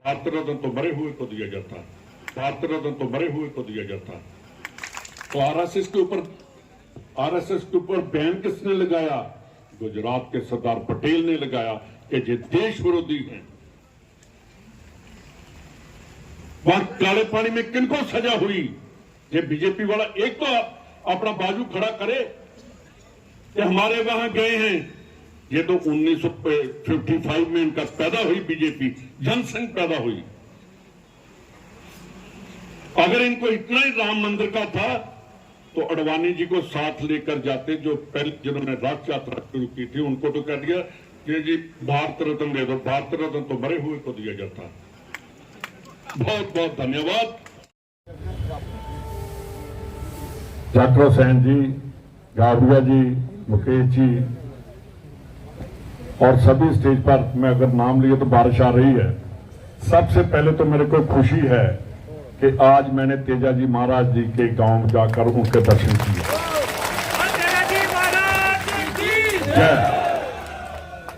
भारत रत्न तो मरे हुए को दिया जाता है, भारत रत्न तो मरे हुए को दिया जाता है। तो आरएसएस के ऊपर बैन किसने लगाया? गुजरात के सरदार पटेल ने लगाया कि ये देश विरोधी हैं। वहां काले पानी में किनको सजा हुई? ये बीजेपी वाला एक तो अपना बाजू खड़ा करे कि हमारे वहां गए हैं। ये तो 1955 में इनका पैदा हुई बीजेपी, जनसंघ पैदा हुई। अगर इनको इतना ही राम मंदिर का था तो अडवाणी जी को साथ लेकर जाते, जो पहले जिन्होंने राष्ट्र यात्रा शुरू की थी। उनको तो कह दिया कि जी भारत रत्न दे दो, भारत रत्न तो मरे हुए को दिया जाता है। बहुत बहुत धन्यवाद। जाकिर हुसैन जी, गाबिया जी, मुकेश जी और सभी स्टेज पर मैं अगर नाम लिए तो बारिश आ रही है। सबसे पहले तो मेरे को खुशी है कि आज मैंने तेजा जी महाराज जी के गांव जाकर उनके दर्शन किए।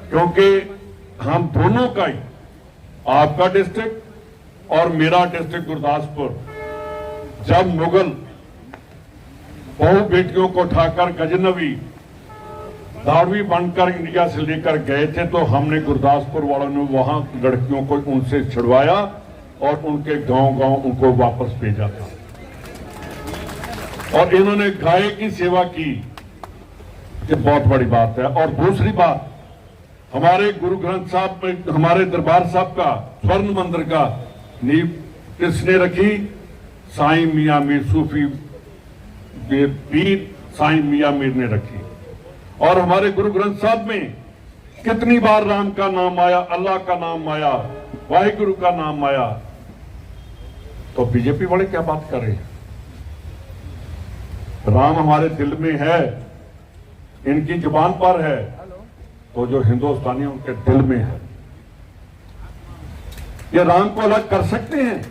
क्योंकि हम दोनों का ही, आपका डिस्ट्रिक्ट और मेरा डिस्ट्रिक्ट गुरदासपुर, जब मुगल बहु बेटियों को उठाकर गजनवी धाड़वी बनकर इंडिया से लेकर गए थे तो हमने गुरदासपुर वालों ने वहां लड़कियों को उनसे छुड़वाया और उनके गांव-गांव उनको वापस भेजा था। और इन्होंने गाय की सेवा की, ये बहुत बड़ी बात है। और दूसरी बात, हमारे गुरु ग्रंथ साहब में, हमारे दरबार साहब का स्वर्ण मंदिर का नींव किसने रखी? साईं मियां मीर, सूफी पीर साईं मियां मीर ने रखी। और हमारे गुरु ग्रंथ साहब में कितनी बार राम का नाम आया, अल्लाह का नाम आया, वाहिगुरु का नाम आया। तो बीजेपी वाले क्या बात कर रहे हैं? राम हमारे दिल में है, इनकी जुबान पर है, तो जो हिंदुस्तानी उनके दिल में है। ये राम को अलग कर सकते हैं?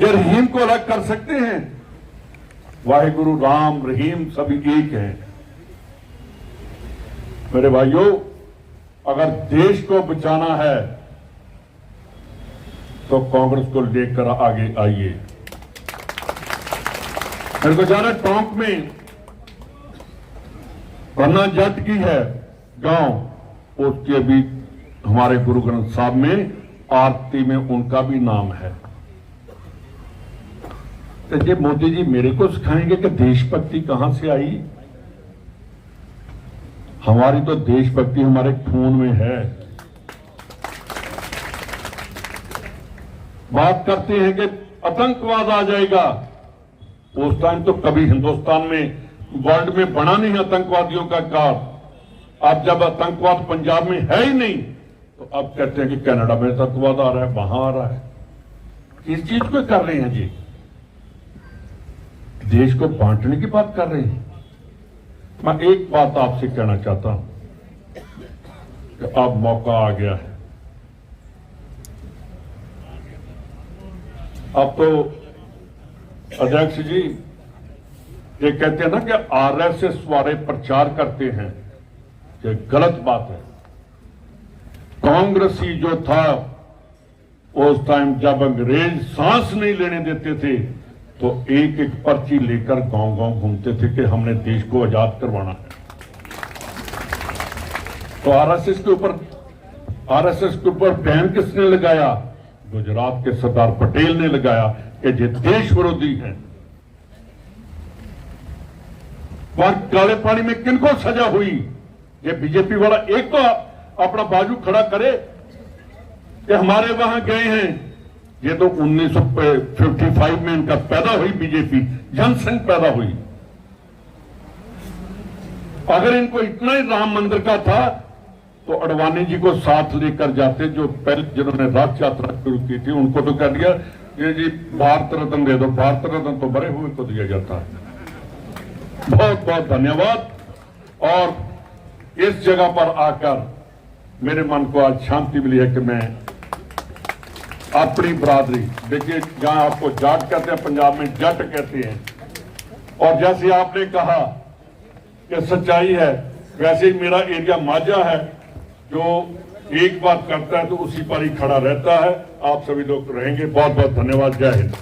ये रहीम को अलग कर सकते हैं? वाहिगुरु, राम, रहीम सभी एक हैं। मेरे भाइयों, अगर देश को बचाना है तो कांग्रेस को लेकर आगे आइए। मेरे को जाना टोंक में पन्ना जट की है गांव, उसके भी हमारे गुरु ग्रंथ साहब में आरती में उनका भी नाम है। तो ये मोदी जी मेरे को सिखाएंगे कि देशभक्ति कहां से आई? हमारी तो देशभक्ति हमारे खून में है। बात करते हैं कि आतंकवाद आ जाएगा, उस टाइम तो कभी हिंदुस्तान में, वर्ल्ड में बना नहीं आतंकवादियों का कार। अब जब आतंकवाद पंजाब में है ही नहीं तो अब कहते हैं कि कनाडा में आतंकवाद आ रहा है, वहां आ रहा है। किस चीज को कर रहे हैं जी? देश को बांटने की बात कर रहे हैं। मैं एक बात आपसे कहना चाहता हूं कि अब मौका आ गया है। अब तो अध्यक्ष जी ये कहते हैं ना कि आरएसएस वाले प्रचार करते हैं, ये गलत बात है। कांग्रेसी जो था उस टाइम जब अंग्रेज सांस नहीं लेने देते थे तो एक एक पर्ची लेकर गांव-गांव घूमते थे कि हमने देश को आजाद करवाना है। तो आरएसएस के ऊपर बैन किसने लगाया? गुजरात के सरदार पटेल ने लगाया कि ये देश विरोधी हैं। वहां काले पानी में किनको सजा हुई? ये बीजेपी वाला एक तो अपना बाजू खड़ा करे कि हमारे वहां गए हैं। ये तो 1955 में इनका पैदा हुई बीजेपी, जनसंघ पैदा हुई। अगर इनको इतना ही राम मंदिर का था तो अडवाणी जी को साथ लेकर जाते, जो पहले जिन्होंने राष्ट्र यात्रा शुरू की थी। उनको तो कह दिया कि जी भारत रत्न दे दो, भारत रत्न तो मरे हुए को दिया जाता है। बहुत बहुत धन्यवाद। और इस जगह पर आकर मेरे मन को आज शांति मिली है कि मैं अपनी बरादरी, देखिए जहां आपको जाट कहते हैं, पंजाब में जट कहते हैं। और जैसे आपने कहा कि सच्चाई है, वैसे ही मेरा एरिया माझा है जो एक बात करता है तो उसी पर ही खड़ा रहता है। आप सभी लोग रहेंगे। बहुत बहुत धन्यवाद। जय हिंद।